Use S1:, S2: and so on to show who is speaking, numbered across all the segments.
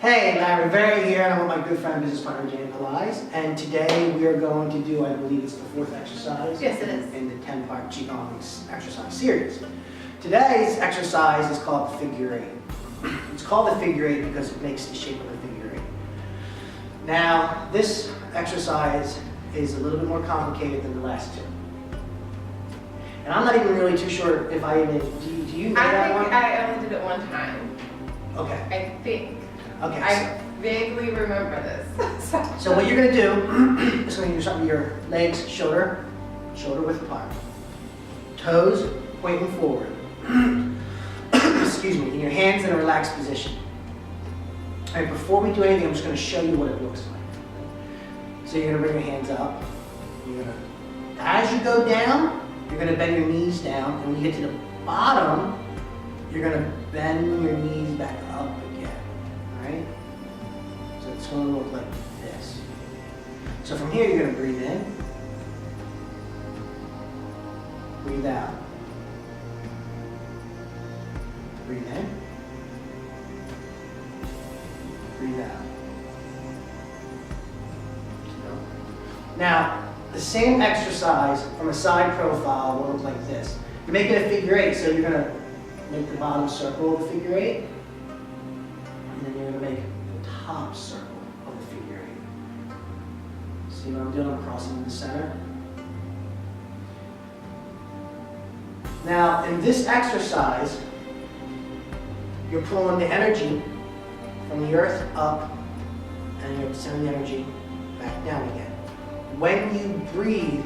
S1: Hey, Larry Very here, and I'm with my good friend, business partner, Jane Elias. And today we are going to do, I believe it's the fourth exercise.
S2: Yes, it is.
S1: In the 10-part Qigong exercise series. Today's exercise is called the figure eight. It's called the figure eight because it makes the shape of a figure eight. Now, this exercise is a little bit more complicated than the last two. And I'm not even really too sure if I even, do you know that one?
S2: I only did it one time.
S1: Okay.
S2: I think.
S1: Okay.
S2: I vaguely remember this.
S1: So what you're going to do is going to do something with your legs, shoulder width apart. Toes pointing forward. Excuse me. And your hands in a relaxed position. All right, before we do anything, I'm just going to show you what it looks like. So you're going to bring your hands up. You're going to, as you go down, you're going to bend your knees down. And when you get to the bottom, you're going to bend your knees back up again. Right? So it's going to look like this. So from here, you're going to breathe in, breathe out, breathe in, breathe out. Now, the same exercise from a side profile will look like this. You're making a figure eight, so you're going to make the bottom circle of the figure eight. And then you're going to make the top circle of the figure eight. See what I'm doing? I'm crossing in the center. Now, in this exercise, you're pulling the energy from the earth up, and you're sending the energy back down again. When you breathe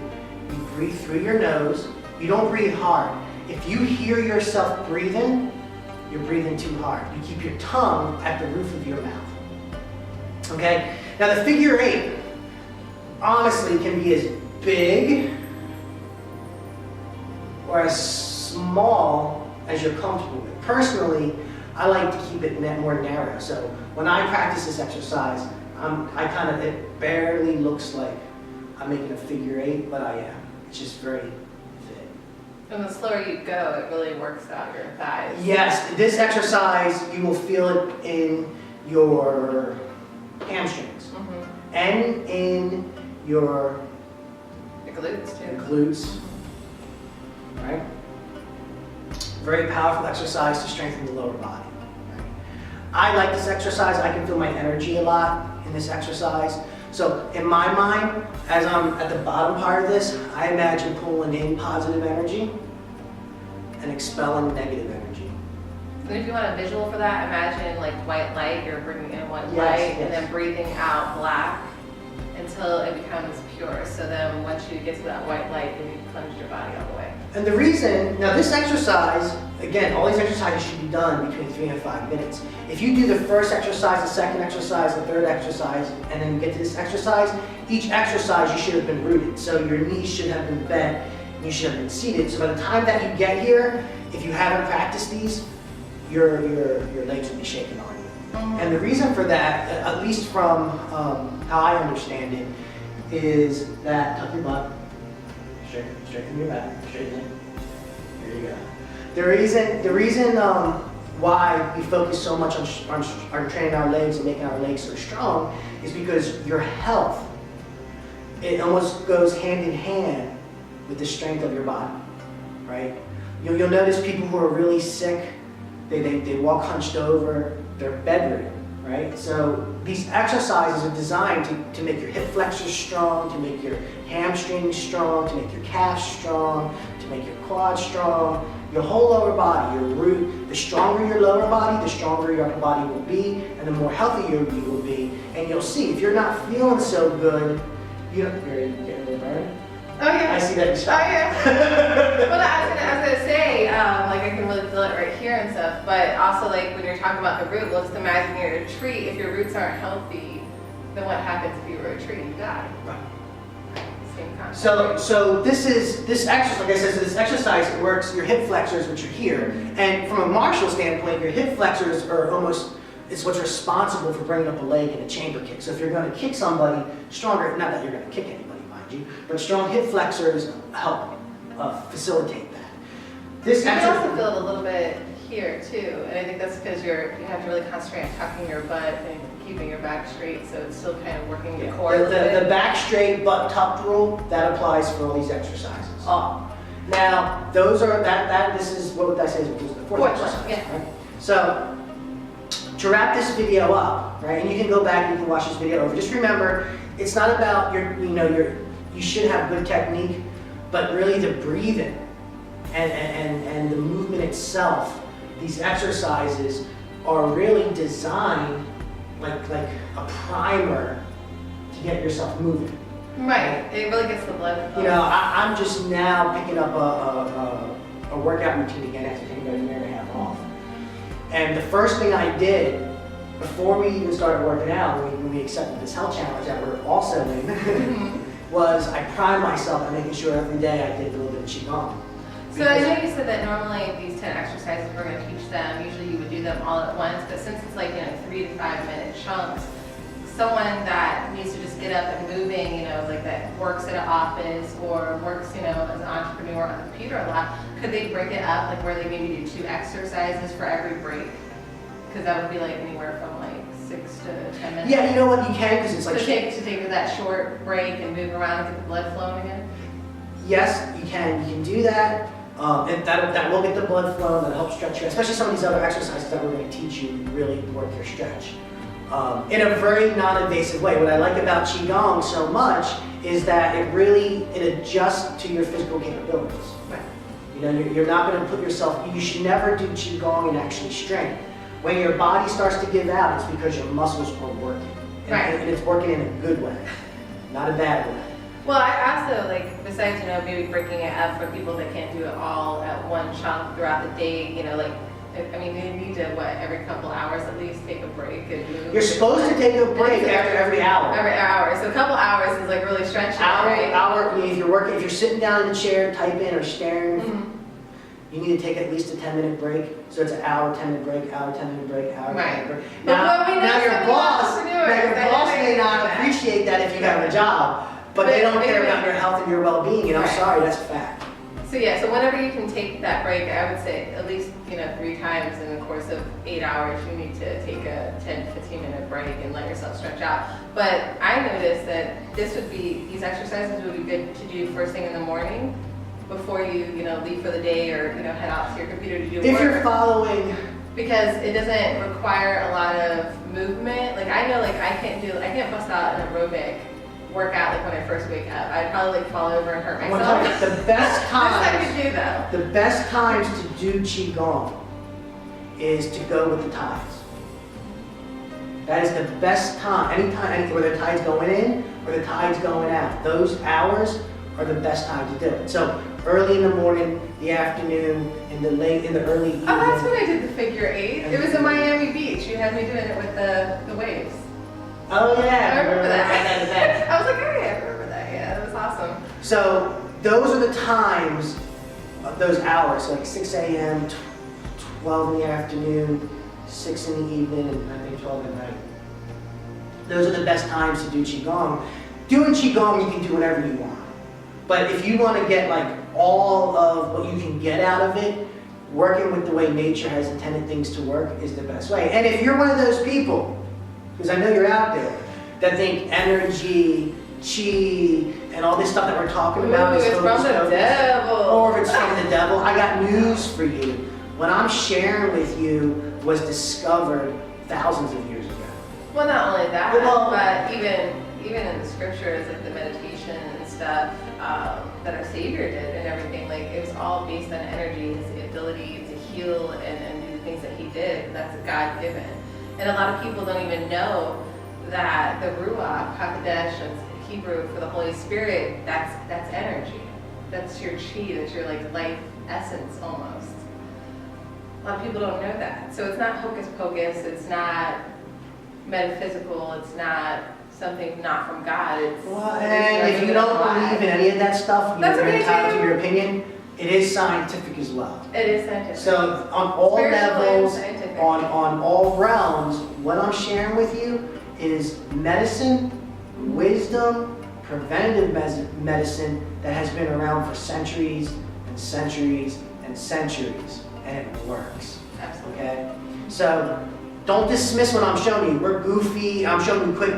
S1: through your nose. You don't breathe hard. If you hear yourself breathing, you're breathing too hard. You keep your tongue at the roof of your mouth. Okay? Now the figure eight, honestly, can be as big or as small as you're comfortable with. Personally, I like to keep it more narrow. So when I practice this exercise, it barely looks like I'm making a figure eight, but I am. It's just very thin.
S2: And the slower you go, it really works out your thighs.
S1: Yes, this exercise, you will feel it in your hamstrings and in your
S2: glutes too.
S1: Glutes. Right? Very powerful exercise to strengthen the lower body. Right? I like this exercise. I can feel my energy a lot in this exercise. So in my mind, as I'm at the bottom part of this, I imagine pulling in positive energy and expelling negative energy.
S2: And if you want a visual for that, imagine like white light, you're bringing in white light
S1: Yes.
S2: and then breathing out black until it becomes pure. So then once you get to that white light, then you plunge your body all the way.
S1: And the reason, now this exercise, again, all these exercises should be done between 3 and 5 minutes. If you do the first exercise, the second exercise, the third exercise, and then you get to this exercise, each exercise you should have been rooted. So your knees should have been bent, and you should have been seated. So by the time that you get here, if you haven't practiced these, your legs will be shaking on you. And the reason for that, at least from how I understand it, is that tuck your butt, straighten your back, straighten it. There you go. The reason why we focus so much on training our legs and making our legs so strong is because your health, it almost goes hand in hand with the strength of your body, right? You'll notice people who are really sick, they walk hunched over, they're bedridden, right? So these exercises are designed to make your hip flexors strong, to make your hamstrings strong, to make your calves strong, to make your quads strong, your whole lower body, your root. The stronger your lower body, the stronger your upper body will be, and the more healthy you will be. And you'll see, if you're not feeling so good, you're getting a little burn.
S2: Oh yeah.
S1: I see that.
S2: Oh yeah. Well, I was gonna say, like I can really feel it right here and stuff. But also, like when you're talking about the root, let's imagine you're a tree. If your roots aren't healthy, then what happens if you were a tree? You die.
S1: Right.
S2: Same concept.
S1: So this exercise, like I said, so this exercise works your hip flexors, which are here, and from a martial standpoint, your hip flexors are almost, it's what's responsible for bringing up a leg in a chamber kick. So if you're going to kick somebody, stronger, not that you're going to kick anybody, mind you, but strong hip flexors help facilitate that.
S2: You can also feel it a little bit here too. And I think that's because you have to really concentrate on tucking your butt and keeping your back straight, so it's still kind of working the core.
S1: The back straight, butt tucked rule, that applies for all these exercises.
S2: Oh.
S1: Now, those are, this is, what would I say, is the fourth exercise,
S2: yeah.
S1: right? So, to wrap this video up, right, and you can go back and you can watch this video over, just remember, it's not about you should have good technique, but really the breathing and the movement itself. These exercises are really designed like a primer to get yourself moving.
S2: Right, it really gets the blood flowing.
S1: I'm just now picking up a workout routine again after taking about a year and a half off. And the first thing I did before we even started working out, when we accepted this health challenge that we're also in, was I primed myself by making sure every day I did a little bit of Qigong.
S2: So I know you said that normally these 10 exercises we're going to teach them, usually you would do them all at once, but since it's like 3 to 5 minute chunks, someone that needs to just get up and moving, like that works at an office or works, as an entrepreneur on the computer a lot, could they break it up, like where they maybe do 2 exercises for every break? Because that would be like anywhere from like 6 to 10 minutes.
S1: Yeah, you know what, you can, because it's like...
S2: To take that short break and move around and get the blood flowing again?
S1: Yes, you can do that. And that will get the blood flow, that helps stretch you, especially some of these other exercises that we're going to teach you really work your stretch. In a very non-invasive way. What I like about Qigong so much is that it adjusts to your physical capabilities. Right. You're not going to put yourself, you should never do Qigong and actually strain. When your body starts to give out, it's because your muscles are working. And it's working in a good way, not a bad way.
S2: Well, I also, besides, maybe breaking it up for people that can't do it all at one chunk throughout the day, they need to, every couple hours at least take a break and move.
S1: You're supposed to take a break after every hour.
S2: Every hour. So a couple hours is really stretching, right?
S1: If you're sitting down in a chair, typing or staring, you need to take at least a 10-minute break. So it's an hour, 10-minute break, hour, 10-minute break, hour, 10-minute break. Now your boss may not appreciate that if you have a job, but they don't care about your health and your well-being, and I'm sorry, that's a fact.
S2: So whenever you can take that break, I would say at least 3 times in the course of 8 hours, you need to take a 10 to 15-minute break and let yourself stretch out. But I noticed that these exercises would be good to do first thing in the morning before you leave for the day or head out to your computer to do work.
S1: If you're following,
S2: because it doesn't require a lot of movement. I know I can't bust out an aerobic workout when I first wake up. I'd probably fall over and hurt myself.
S1: The best times,
S2: I could do though.
S1: The best times to do Qigong is to go with the tides. That is the best time. Anytime where the tide's going in or the tide's going out. Those hours are the best time to do it. So early in the morning, the afternoon, in the early evening.
S2: Oh, that's when I did the figure 8. It was in Miami Beach. You had me doing it with the waves.
S1: Oh yeah,
S2: I remember that. I was like, oh yeah, I remember that. Yeah, that was awesome.
S1: So those are the times, those hours, so 6 a.m., 12 in the afternoon, 6 in the evening, and I think 12 at night. Those are the best times to do Qigong. Doing Qigong, you can do whatever you want. But if you want to get all of what you can get out of it, working with the way nature has intended things to work is the best way. And if you're one of those people, because I know you're out there, that think energy, chi, and all this stuff that we're talking about is
S2: from the devil.
S1: Or if it's from the devil, I got news for you. What I'm sharing with you was discovered thousands of years ago.
S2: Well, not only that, but even in the scriptures, the meditation and stuff that our Savior did and everything, it was all based on energy, his ability to heal and do the things that he did. That's God-given. And a lot of people don't even know that the Ruach, HaKodesh, that's Hebrew for the Holy Spirit, that's energy. That's your chi, that's your life essence almost. A lot of people don't know that. So it's not hocus pocus, it's not metaphysical, it's not something not from God.
S1: And if you don't believe in any of that stuff, you're entitled to your opinion. It is scientific as well.
S2: It is scientific.
S1: So on all levels, on all realms, what I'm sharing with you is medicine, wisdom, preventative medicine that has been around for centuries and centuries and centuries, and it works. okay? So don't dismiss what I'm showing you. We're goofy. I'm showing you quick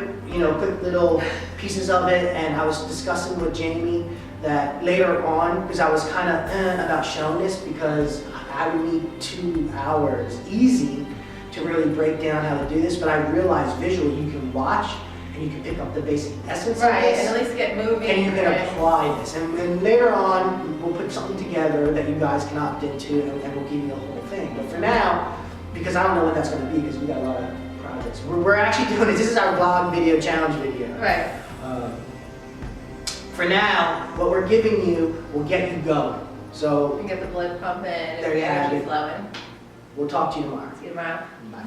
S1: little pieces of it, and I was discussing with Jamie that later on, because I was kind of about showing this because I would need 2 hours easy to really break down how to do this, but I realized visually you can watch and you can pick up the basic essence of
S2: Right,
S1: this.
S2: and at least get moving.
S1: And you can apply this. And later on, we'll put something together that you guys can opt into, and we'll give you the whole thing. But for now, because I don't know what that's going to be, because we got a lot of projects. We're actually doing this. This is our vlog video challenge video.
S2: Right.
S1: For now, what we're giving you will get you going. So
S2: You get the blood pumping and
S1: There
S2: the
S1: you have
S2: energy
S1: it.
S2: flowing.
S1: we'll talk to you tomorrow.
S2: See you tomorrow.
S1: Bye.